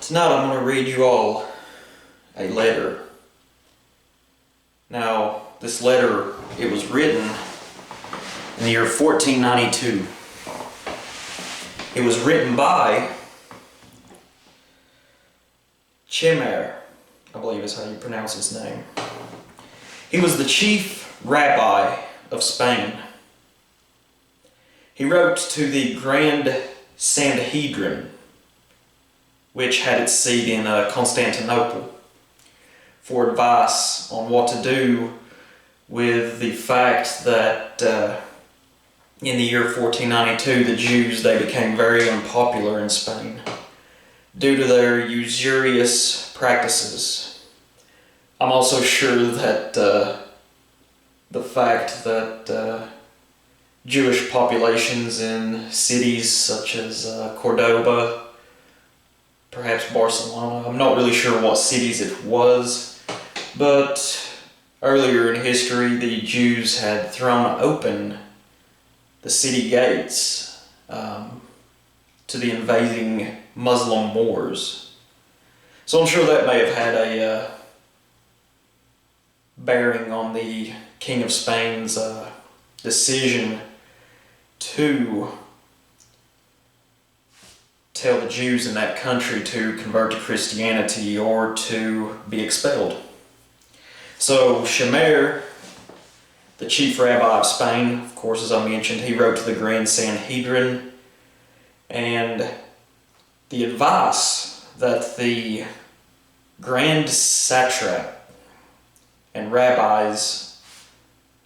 Tonight I'm going to read you all a letter. Now, this letter, it was written in the year 1492. It was written by Chemor, I believe is how you pronounce his name. He was the chief rabbi of Spain. He wrote to the Grand Sanhedrin, which had its seat in Constantinople, for advice on what to do with the fact that in the year 1492 the Jews, they became very unpopular in Spain due to their usurious practices. I'm also sure that the fact that Jewish populations in cities such as Cordoba, perhaps Barcelona, I'm not really sure what cities it was, but earlier in history the Jews had thrown open the city gates to the invading Muslim Moors. So I'm sure that may have had a bearing on the King of Spain's decision to tell the Jews in that country to convert to Christianity or to be expelled. So Chemor, the chief rabbi of Spain, of course, as I mentioned, he wrote to the Grand Sanhedrin, and the advice that the grand satrap and rabbis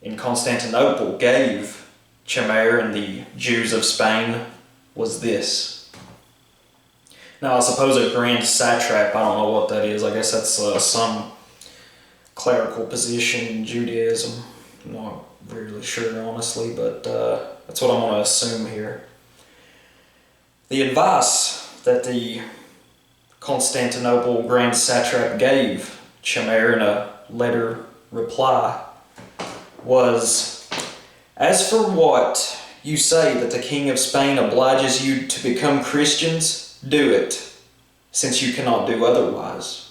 in Constantinople gave Chemor and the Jews of Spain was this. Now, I suppose a grand satrap, I don't know what that is. I guess that's some clerical position in Judaism. I'm not really sure, honestly, but that's what I'm going to assume here. The advice that the Constantinople grand satrap gave Chemor in a letter reply was, "As for what you say that the King of Spain obliges you to become Christians, do it, since you cannot do otherwise.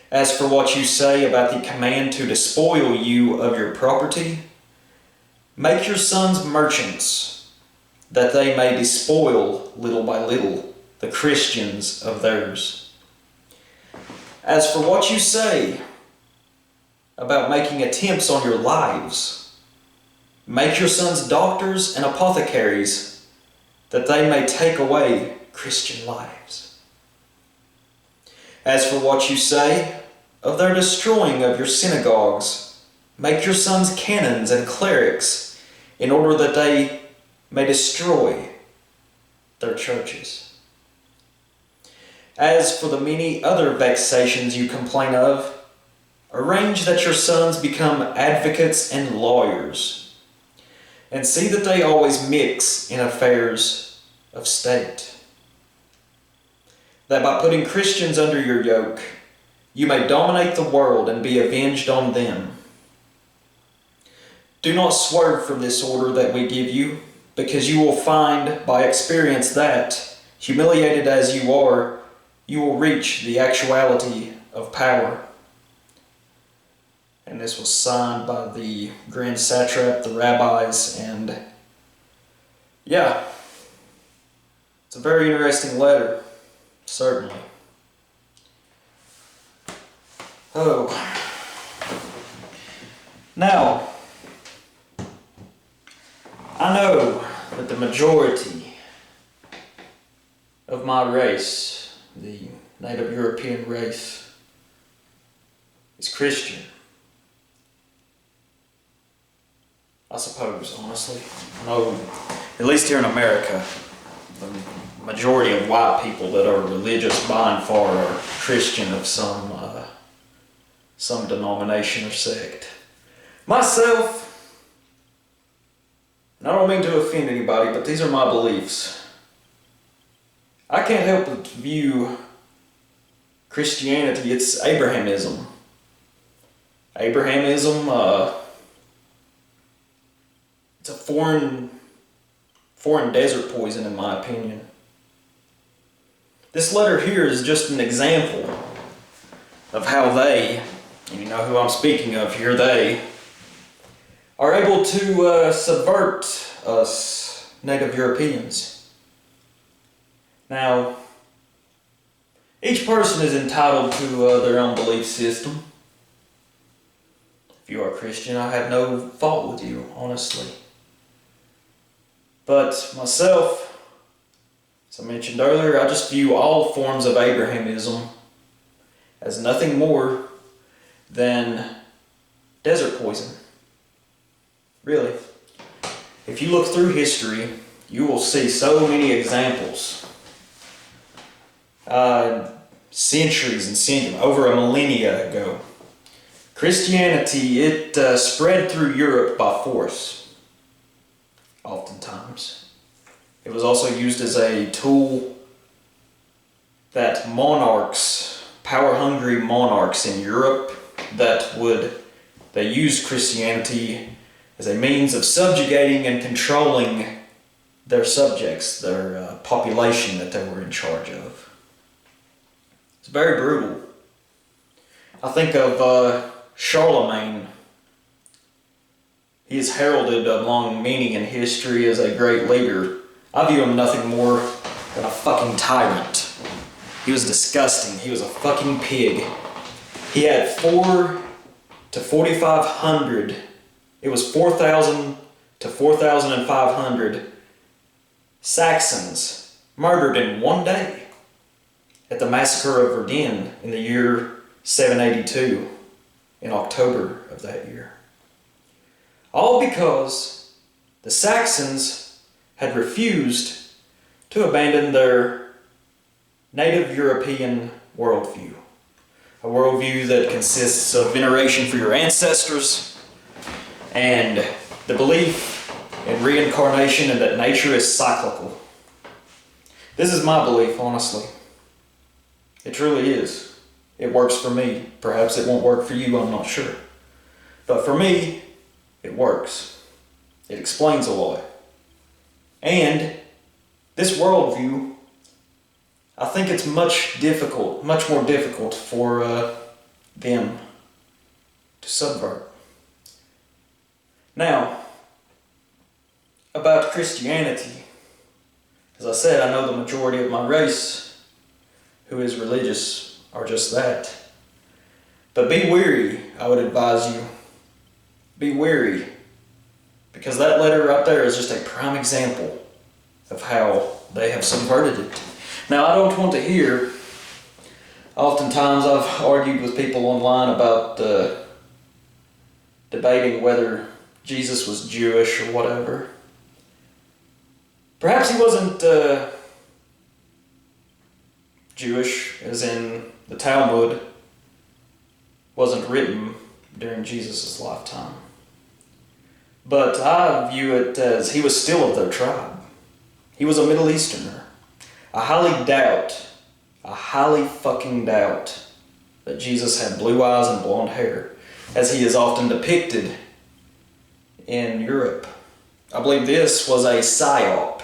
As for what you say about the command to despoil you of your property, make your sons merchants, that they may despoil little by little the Christians of theirs. As for what you say about making attempts on your lives, make your sons doctors and apothecaries, that they may take away Christian lives. As for what you say of their destroying of your synagogues, make your sons canons and clerics, in order that they may destroy their churches. As for the many other vexations you complain of, arrange that your sons become advocates and lawyers, and see that they always mix in affairs of state, that by putting Christians under your yoke, you may dominate the world and be avenged on them. Do not swerve from this order that we give you, because you will find by experience that, humiliated as you are, you will reach the actuality of power." And this was signed by the grand satrap, the rabbis, and yeah, it's a very interesting letter, certainly. Oh, now, I know that the majority of my race, the Native European race, is Christian. I suppose, honestly. I know, at least here in America, the majority of white people that are religious by and far are Christian of some denomination or sect. Myself, and I don't mean to offend anybody, but these are my beliefs. I can't help but view Christianity, it's Abrahamism. Abrahamism, it's a foreign desert poison, in my opinion. This letter here is just an example of how they, and you know who I'm speaking of here, they are able to subvert us native Europeans. Now, each person is entitled to their own belief system. If you are a Christian, I have no fault with you, honestly. But myself, as I mentioned earlier, I just view all forms of Abrahamism as nothing more than desert poison. Really. If you look through history, you will see so many examples. Centuries and centuries, over a millennia ago, Christianity, it spread through Europe by force, oftentimes. It was also used as a tool that monarchs, power-hungry monarchs in Europe, they used Christianity as a means of subjugating and controlling their subjects, their population that they were in charge of. It's very brutal. I think of Charlemagne. He is heralded among many in history as a great leader. I view him nothing more than a fucking tyrant. He was disgusting. He was a fucking pig. He had 4,000 to 4,500. It was 4,000 to 4,500 Saxons murdered in one day at the massacre of Verdun in the year 782, in October of that year. All because the Saxons had refused to abandon their native European worldview. A worldview that consists of veneration for your ancestors and the belief in reincarnation and that nature is cyclical. This is my belief, honestly. It truly is. It works for me. Perhaps it won't work for you, I'm not sure. But for me, it works. It explains a lot. And this worldview, I think it's much more difficult for them to subvert. Now, about Christianity, as I said, I know the majority of my race who is religious are just that. But be wary, I would advise you. Be wary, because that letter right there is just a prime example of how they have subverted it. Now, I don't want to hear, oftentimes I've argued with people online about debating whether Jesus was Jewish or whatever. Perhaps he wasn't Jewish, as in the Talmud wasn't written during Jesus' lifetime. But I view it as he was still of their tribe. He was a Middle Easterner. I highly fucking doubt that Jesus had blue eyes and blonde hair, as he is often depicted in Europe. I believe this was a psyop,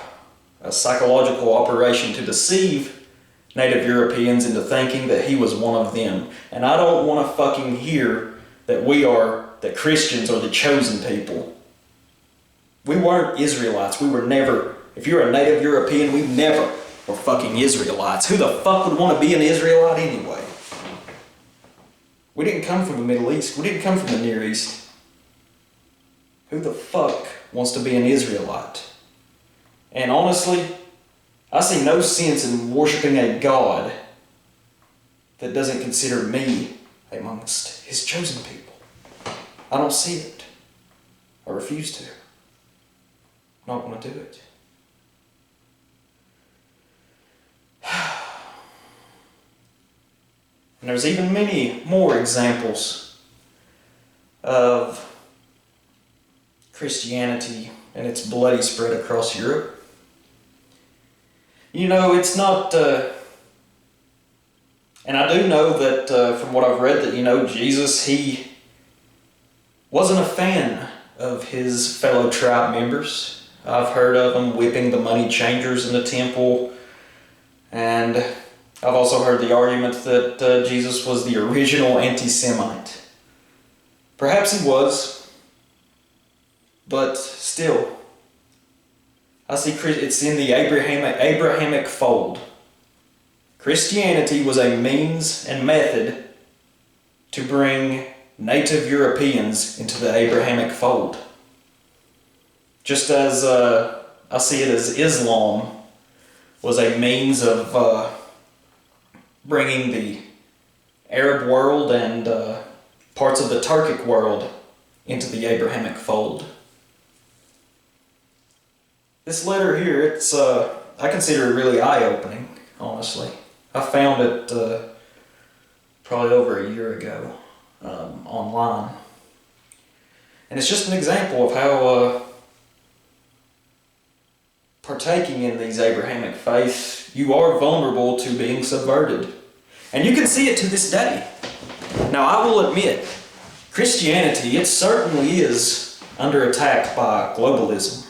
a psychological operation to deceive native Europeans into thinking that he was one of them. And I don't want to fucking hear that Christians are the chosen people. We weren't Israelites. We were never, if you're a native European, we never were fucking Israelites. Who the fuck would want to be an Israelite anyway? We didn't come from the Middle East. We didn't come from the Near East. Who the fuck wants to be an Israelite? And honestly, I see no sense in worshiping a God that doesn't consider me amongst his chosen people. I don't see it. I refuse to. I don't want to do it. And there's even many more examples of Christianity and its bloody spread across Europe. You know, it's not, and I do know that from what I've read that, Jesus, he wasn't a fan of his fellow tribe members. I've heard of him whipping the money changers in the temple and I've also heard the argument that Jesus was the original anti-Semite. Perhaps he was, but still, I see it's in the Abrahamic fold. Christianity was a means and method to bring native Europeans into the Abrahamic fold. Just as I see it as Islam was a means of bringing the Arab world and parts of the Turkic world into the Abrahamic fold. This letter here, it's I consider it really eye-opening, honestly. I found it probably over a year ago online. And it's just an example of how partaking in these Abrahamic faiths, you are vulnerable to being subverted. And you can see it to this day. Now, I will admit, Christianity, it certainly is under attack by globalism.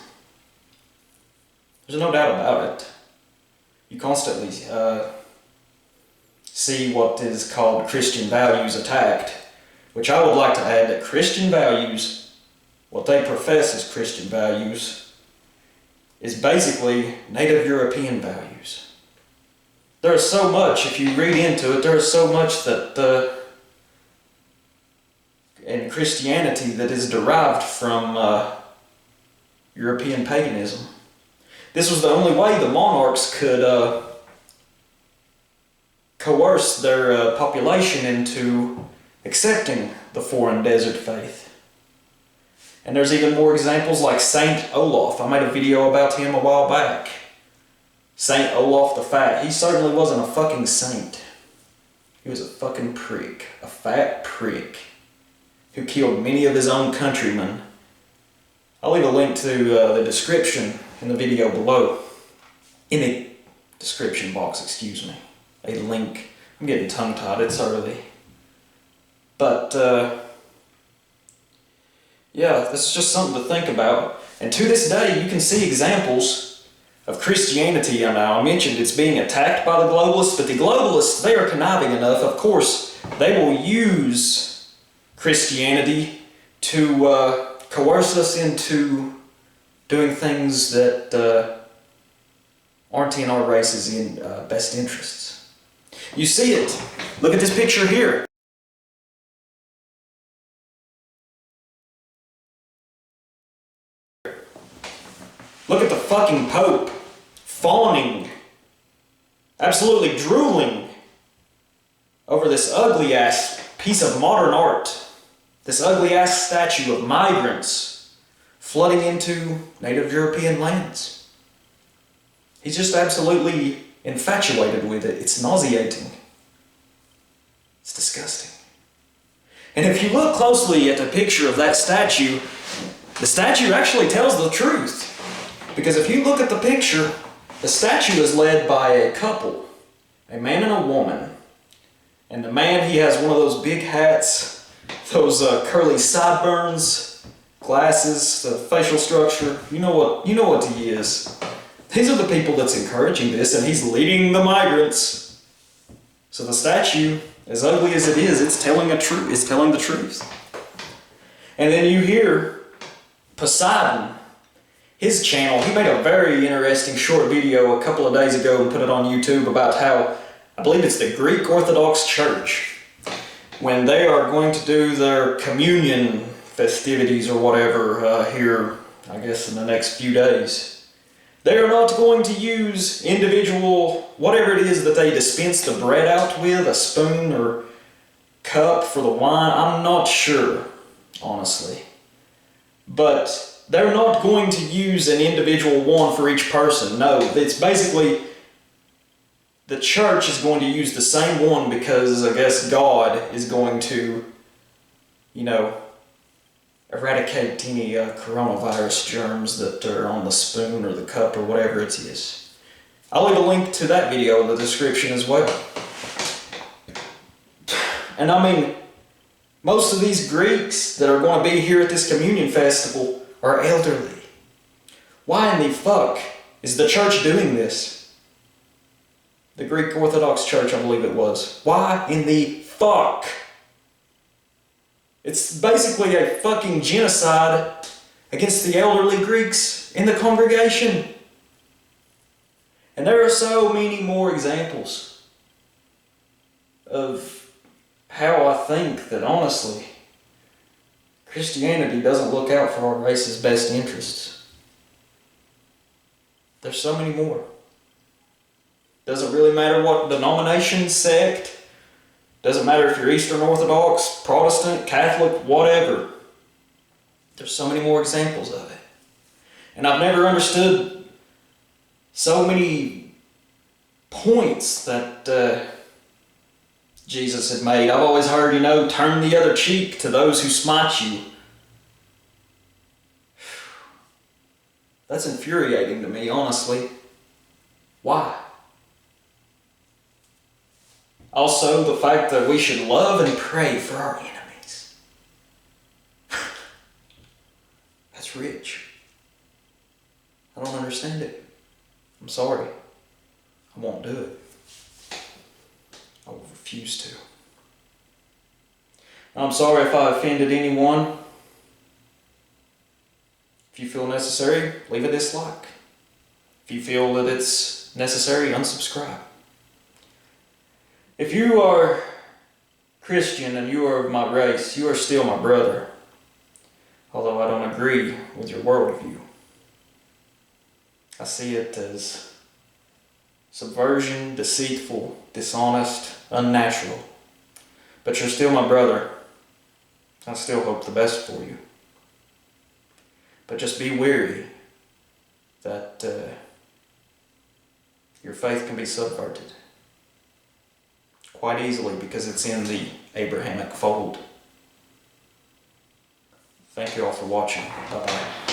There's no doubt about it. You constantly see what is called Christian values attacked, which I would like to add that Christian values, what they profess as Christian values, is basically native European values. There is so much, if you read into it, there is so much that in Christianity that is derived from European paganism. This was the only way the monarchs could coerce their population into accepting the foreign desert faith. And there's even more examples like Saint Olaf. I made a video about him a while back. Saint Olaf the Fat. He certainly wasn't a fucking saint. He was a fucking prick. A fat prick who killed many of his own countrymen. I'll leave a link to the description in the video below. In the description box, excuse me. A link. I'm getting tongue-tied, it's early. But, yeah, this is just something to think about. And to this day, you can see examples of Christianity. Now, I mentioned it's being attacked by the globalists, but the globalists, they are conniving enough. Of course, they will use Christianity to coerce us into doing things that aren't in our race's best interests. You see it. Look at this picture here. Look at the fucking Pope fawning, absolutely drooling over this ugly ass piece of modern art, this ugly ass statue of migrants flooding into native European lands. He's just absolutely infatuated with it. It's nauseating. It's disgusting. And if you look closely at the picture of that statue, the statue actually tells the truth. Because if you look at the picture, the statue is led by a couple, a man and a woman. And the man, he has one of those big hats, those curly sideburns, glasses, the facial structure. You know what he is. These are the people that's encouraging this, and he's leading the migrants. So the statue, as ugly as it is, it's telling the truth. And then you hear Poseidon. His channel, he made a very interesting short video a couple of days ago and put it on YouTube about how, I believe it's the Greek Orthodox Church, when they are going to do their communion festivities or whatever here, I guess in the next few days, they are not going to use individual, whatever it is that they dispense the bread out with, a spoon or cup for the wine, I'm not sure, honestly. But they're not going to use an individual one for each person. No, it's basically the church is going to use the same one because I guess God is going to, eradicate any coronavirus germs that are on the spoon or the cup or whatever it is. I'll leave a link to that video in the description as well. And I mean, most of these Greeks that are going to be here at this communion festival are elderly. Why in the fuck is the church doing this? The Greek Orthodox Church, I believe it was. Why in the fuck? It's basically a fucking genocide against the elderly Greeks in the congregation. And there are so many more examples of how I think that, honestly, Christianity doesn't look out for our race's best interests. There's so many more. Doesn't really matter what denomination, sect, doesn't matter if you're Eastern Orthodox, Protestant, Catholic, whatever. There's so many more examples of it. And I've never understood so many points that Jesus had made. I've always heard, turn the other cheek to those who smite you. That's infuriating to me, honestly. Why? Also, the fact that we should love and pray for our enemies. That's rich. I don't understand it. I'm sorry. I won't do it. I will refuse to. I'm sorry if I offended anyone. If you feel necessary, leave a dislike. If you feel that it's necessary, unsubscribe. If you are Christian and you are of my race, you are still my brother, although I don't agree with your worldview. I see it as subversion, deceitful, dishonest, unnatural. But you're still my brother. I still hope the best for you. But just be wary that your faith can be subverted quite easily because it's in the Abrahamic fold. Thank you all for watching. Bye-bye.